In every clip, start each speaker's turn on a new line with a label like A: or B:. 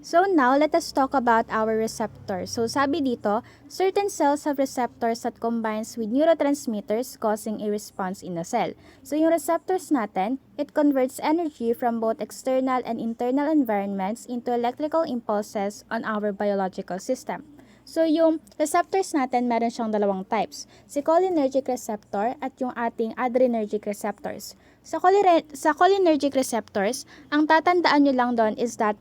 A: So now, let us talk about our receptors. So sabi dito, certain cells have receptors that combines with neurotransmitters causing a response in the cell. So yung receptors natin, it converts energy from both external and internal environments into electrical impulses on our biological system. So yung receptors natin, meron siyang dalawang types. Si cholinergic receptor at yung ating adrenergic receptors. Sa cholinergic receptors, ang tatandaan nyo lang doon is that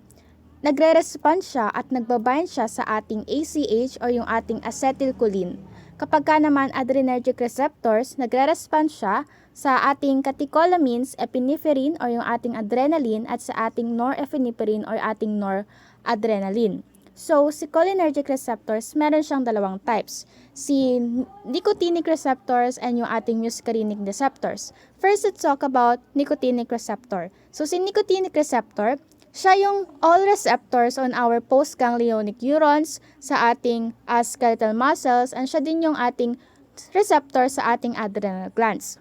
A: nagre-respond siya at nagbabind siya sa ating ACH o yung ating acetylcholine. Kapag ka naman adrenergic receptors, nagre-respond siya sa ating catecholamines, epinephrine o yung ating adrenaline at sa ating norepinephrine o ating noradrenaline. So, si cholinergic receptors, meron siyang dalawang types. Si nicotinic receptors and yung ating muscarinic receptors. First, let's talk about nicotinic receptor. So, si nicotinic receptor, siya yung all receptors on our postganglionic neurons sa ating skeletal muscles and siya din yung ating receptor sa ating adrenal glands.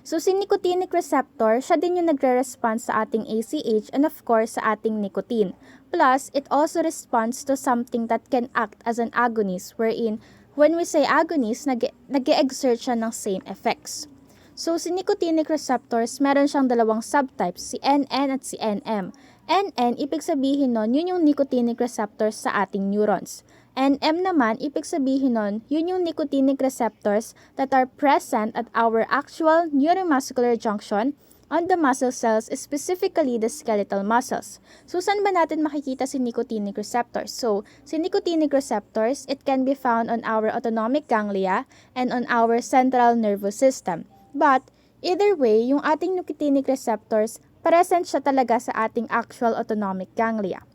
A: So, si nicotinic receptor, siya din yung nagre-respond sa ating ACH and of course sa ating nicotine. Plus, it also responds to something that can act as an agonist wherein when we say agonist, nag-e-exert siya ng same effects. So, si nicotinic receptors, meron siyang dalawang subtypes, si NN at si NM. NN, ibig sabihin nun, yun yung nicotinic receptors sa ating neurons. NM naman, ibig sabihin nun, yun yung nicotinic receptors that are present at our actual neuromuscular junction on the muscle cells, specifically the skeletal muscles. So, saan ba natin makikita si nicotinic receptors? So, si nicotinic receptors, it can be found on our autonomic ganglia and on our central nervous system. But, either way, yung ating nicotinic receptors, present siya talaga sa ating actual autonomic ganglia.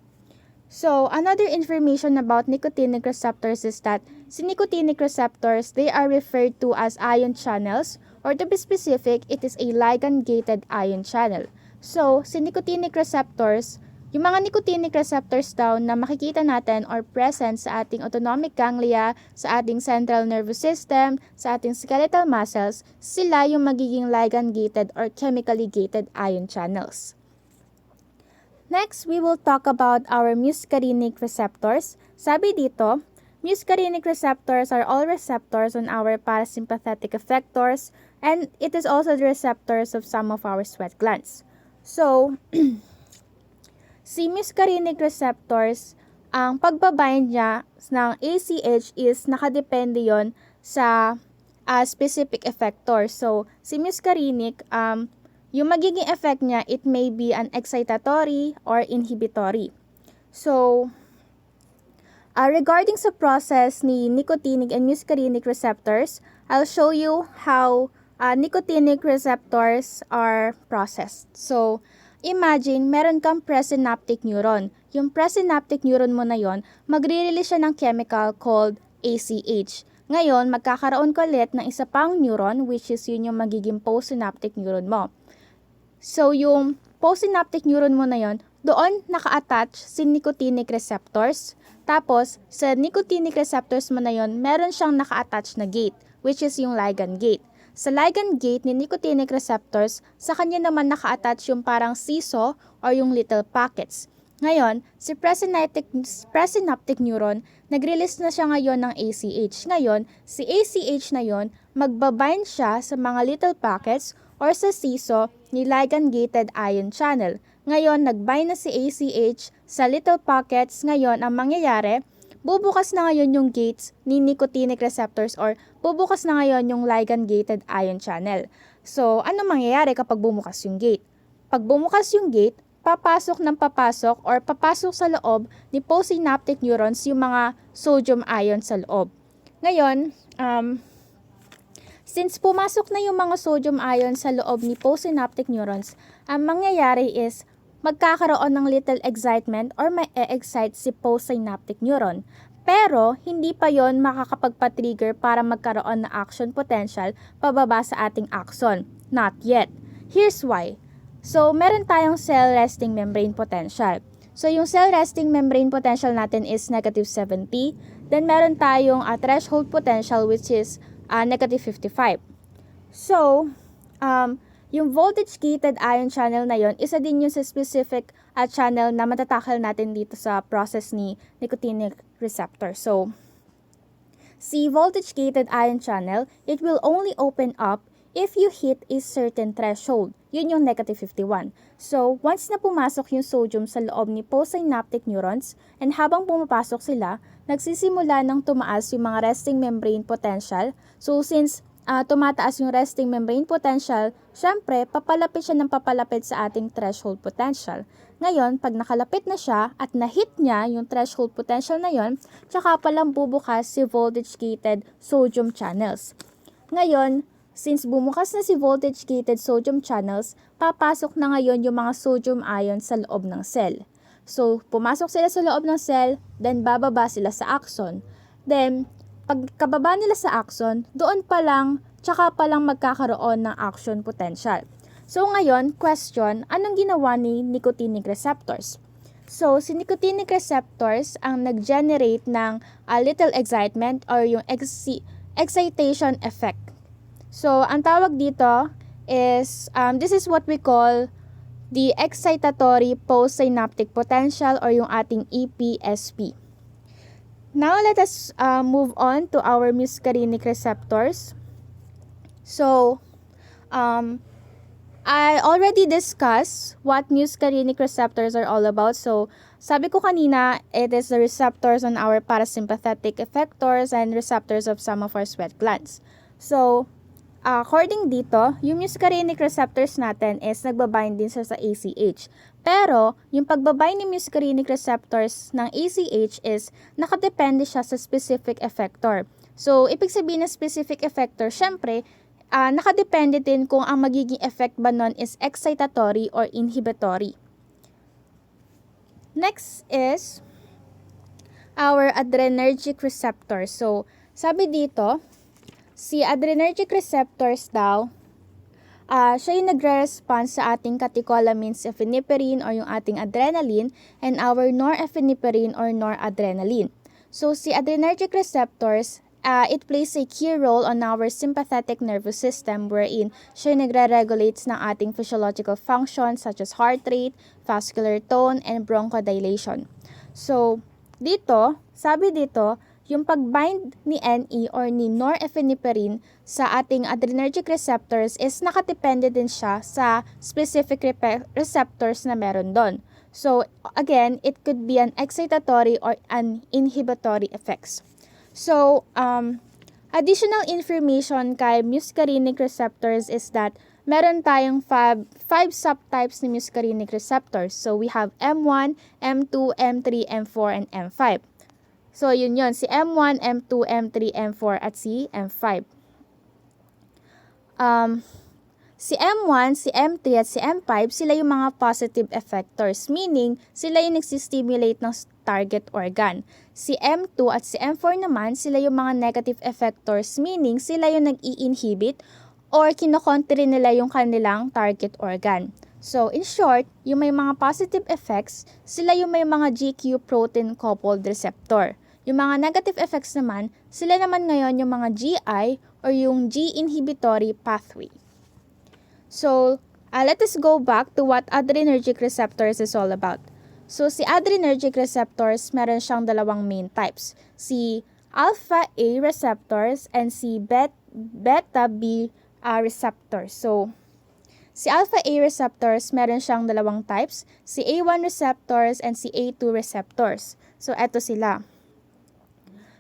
A: So, another information about nicotinic receptors is that si nicotinic receptors, they are referred to as ion channels, or to be specific, it is a ligand-gated ion channel. So, si nicotinic receptors, yung mga nicotinic receptors daw na makikita natin or present sa ating autonomic ganglia, sa ating central nervous system, sa ating skeletal muscles, sila yung magiging ligand-gated or chemically gated ion channels. Next, we will talk about our muscarinic receptors. Sabi dito, muscarinic receptors are all receptors on our parasympathetic effectors and it is also the receptors of some of our sweat glands. So, si muscarinic receptors, ang pagbabind niya ng ACH is nakadepende yon sa specific effector. So, si muscarinic, yung magiging effect niya, it may be an excitatory or inhibitory. So, regarding sa process ni nicotinic and muscarinic receptors, I'll show you how nicotinic receptors are processed. So, imagine, meron kang presynaptic neuron. Yung presynaptic neuron mo na yon, magre-release siya ng chemical called ACH. Ngayon, magkakaroon ka ulit ng isa pang neuron, which is yun yung magiging postsynaptic neuron mo. So, yung postsynaptic neuron mo na yon, doon naka-attach si nicotinic receptors. Tapos, sa nicotinic receptors mo na yon, meron siyang naka-attach na gate, which is yung ligand gate. Sa ligand gate ni nicotinic receptors, sa kanya naman naka-attach yung parang seesaw or yung little pockets. Ngayon, si presynaptic neuron, nag-release na siya ngayon ng ACH. Ngayon, si ACH na yon, magbabind siya sa mga little pockets or sa seesaw ni ligand-gated ion channel. Ngayon, nagbind na si ACH sa little pockets. Ngayon, ang mangyayari, bubukas na ngayon yung gates ni nicotinic receptors or bubukas na ngayon yung ligand-gated ion channel. So, ano mangyayari kapag bumukas yung gate? Pag bumukas yung gate, papasok or papasok sa loob ni postsynaptic neurons yung mga sodium ion sa loob. Ngayon, since pumasok na yung mga sodium ion sa loob ni postsynaptic neurons, ang mangyayari is magkakaroon ng little excitement or may e-excite si postsynaptic neuron. Pero, hindi pa yon makakapagpa-trigger para magkaroon ng action potential pababa sa ating axon. Not yet. Here's why. So, meron tayong cell resting membrane potential. So, yung cell resting membrane potential natin is negative 70. Then, meron tayong threshold potential which is negative 55. So, Yung voltage-gated ion channel na yon, isa din yung sa specific channel na matatakal natin dito sa process ni nicotinic receptor. So, si voltage-gated ion channel, it will only open up if you hit a certain threshold. Yun yung negative 51. So, once na pumasok yung sodium sa loob ni postsynaptic neurons, and habang pumapasok sila, nagsisimula ng tumaas yung mga resting membrane potential. So, since tumataas yung resting membrane potential, syempre, papalapit siya ng papalapit sa ating threshold potential. Ngayon, pag nakalapit na siya at na-hit niya yung threshold potential na yon, tsaka palang bubukas si voltage-gated sodium channels. Ngayon, since bumukas na si voltage-gated sodium channels, papasok na ngayon yung mga sodium ions sa loob ng cell. So, pumasok sila sa loob ng cell, then bababa sila sa axon. Then, pagkababa nila sa axon, doon pa lang, tsaka pa lang magkakaroon ng action potential. So ngayon, question, anong ginawa ni nicotinic receptors? So, si nicotinic receptors ang nag-generate ng little excitement or yung excitation effect. So, ang tawag dito is, this is what we call the excitatory postsynaptic potential or yung ating EPSP. Now, let us move on to our muscarinic receptors. So, I already discussed what muscarinic receptors are all about. So, sabi ko kanina, it is the receptors on our parasympathetic effectors and receptors of some of our sweat glands. So, according dito, yung muscarinic receptors natin is nagbabind din sa ACH. Pero, yung pagbabind ng muscarinic receptors ng ACH is nakadepende siya sa specific effector. So, ibig sabihin ng specific effector, syempre, nakadepende din kung ang magiging effect ba nun is excitatory or inhibitory. Next is our adrenergic receptors. So, sabi dito, si adrenergic receptors daw, siya yung nagre-response sa ating catecholamines epinephrine or yung ating adrenaline and our norepinephrine or noradrenaline. So, si adrenergic receptors, it plays a key role on our sympathetic nervous system wherein siya nagre-regulates ng ating physiological functions such as heart rate, vascular tone, and bronchodilation. So, dito, sabi dito, yung pag-bind ni NE or ni norepinephrine sa ating adrenergic receptors is nakadepende din siya sa specific receptors na meron doon. So, again, it could be an excitatory or an inhibitory effects. So, additional information kay muscarinic receptors is that meron tayong five subtypes ni muscarinic receptors. So, we have M1, M2, M3, M4, and M5. So, yun, si M1, M2, M3, M4, at si M5. Si M1, si M3, at si M5, sila yung mga positive effectors, meaning sila yung nagsistimulate ng target organ. Si M2 at si M4 naman, sila yung mga negative effectors, meaning sila yung nag-i-inhibit or kinokontre nila yung kanilang target organ. So, in short, yung may mga positive effects, sila yung may mga GQ protein-coupled receptor. Yung mga negative effects naman, sila naman ngayon yung mga GI or yung G-inhibitory pathway. So, let us go back to what adrenergic receptors is all about. So, si adrenergic receptors, meron siyang dalawang main types. Si alpha A receptors and si beta B receptors. So, si alpha A receptors, meron siyang dalawang types. Si A1 receptors and si A2 receptors. So, eto sila.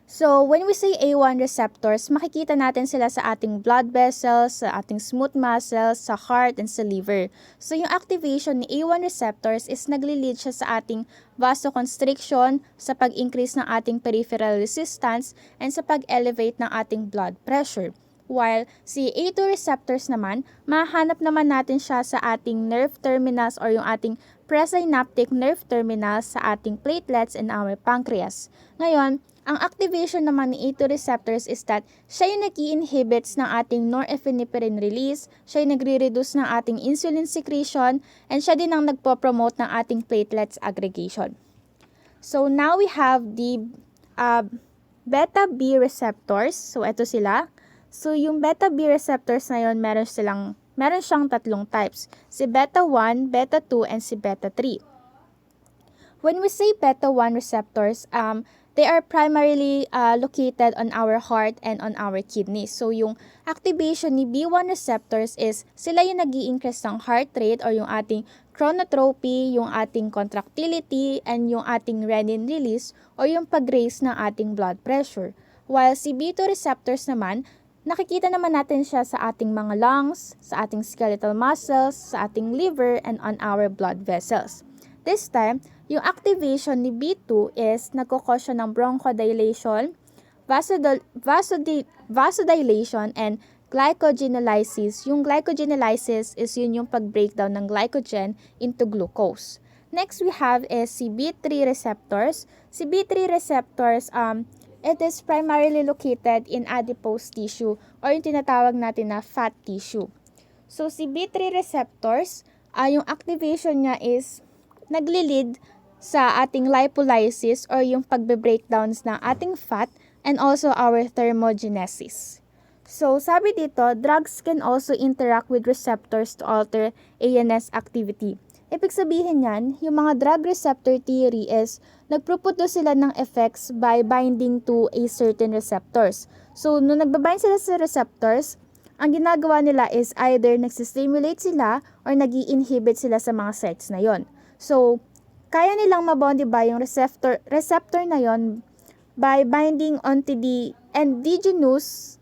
A: So, when we say A1 receptors, makikita natin sila sa ating blood vessels, sa ating smooth muscles, sa heart, and sa liver. So, yung activation ni A1 receptors is nagli-lead siya sa ating vasoconstriction, sa pag-increase ng ating peripheral resistance, and sa pag-elevate ng ating blood pressure. While si A2 receptors naman, mahanap naman natin siya sa ating nerve terminals or yung ating presynaptic nerve terminals sa ating platelets and our pancreas. Ngayon, ang activation naman ni A2 receptors is that siya yung nag-i-inhibits ng ating norepinephrine release, siya yung nagre-reduce ng ating insulin secretion, and siya din ang nagpo-promote ng ating platelets aggregation. So now we have the beta B receptors. So ito sila. So yung beta B receptors na yun, meron meron siyang tatlong types, si beta 1, beta 2, and si beta 3. When we say beta 1 receptors, they are primarily located on our heart and on our kidneys. So, yung activation ni B1 receptors is sila yung nag-i-increase ng heart rate or yung ating chronotropy, yung ating contractility, and yung ating renin release or yung pag-raise ng ating blood pressure. While si B2 receptors naman, nakikita naman natin siya sa ating mga lungs, sa ating skeletal muscles, sa ating liver, and on our blood vessels. This time, yung activation ni B2 is nagkukos siya ng bronchodilation, vasodilation, and glycogenolysis. Yung glycogenolysis is yung pag-breakdown ng glycogen into glucose. Next we have is si B3 receptors. Si B3 receptors, it is primarily located in adipose tissue or yung tinatawag natin na fat tissue. So si B3 receptors, yung activation niya is nagli-lead sa ating lipolysis or yung pagbe-breakdowns ng ating fat and also our thermogenesis. So, sabi dito, drugs can also interact with receptors to alter ANS activity. Ibig sabihin yan, yung mga drug receptor theory is nagproproduce sila ng effects by binding to a certain receptors. So, nung nagbabind sila sa receptors, ang ginagawa nila is either nagsistimulate sila or nag-i-inhibit sila sa mga sites na yon. So, kaya nilang mabondi ba yung receptor na yon by binding onto the endogenous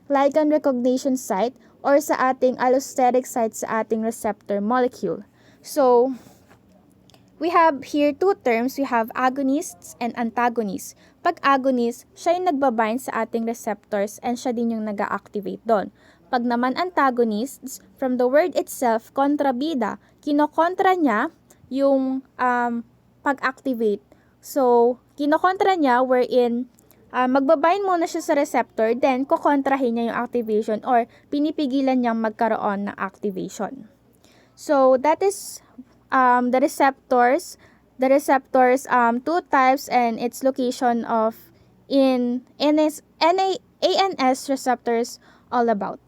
A: ligand recognition site or sa ating allosteric site sa ating receptor molecule. So, we have here two terms. We have agonists and antagonists. Pag agonist, siya yung nagbabind sa ating receptors and siya din yung nag-activate doon. Pag naman antagonists, from the word itself, kontrabida, kinokontra niya yung pag-activate. So, kinokontra niya wherein magbabind muna siya sa receptor, then kukontrahin niya yung activation or pinipigilan niyang magkaroon ng activation. So, that is the receptors. The receptors, two types and its location of in ANS receptors all about.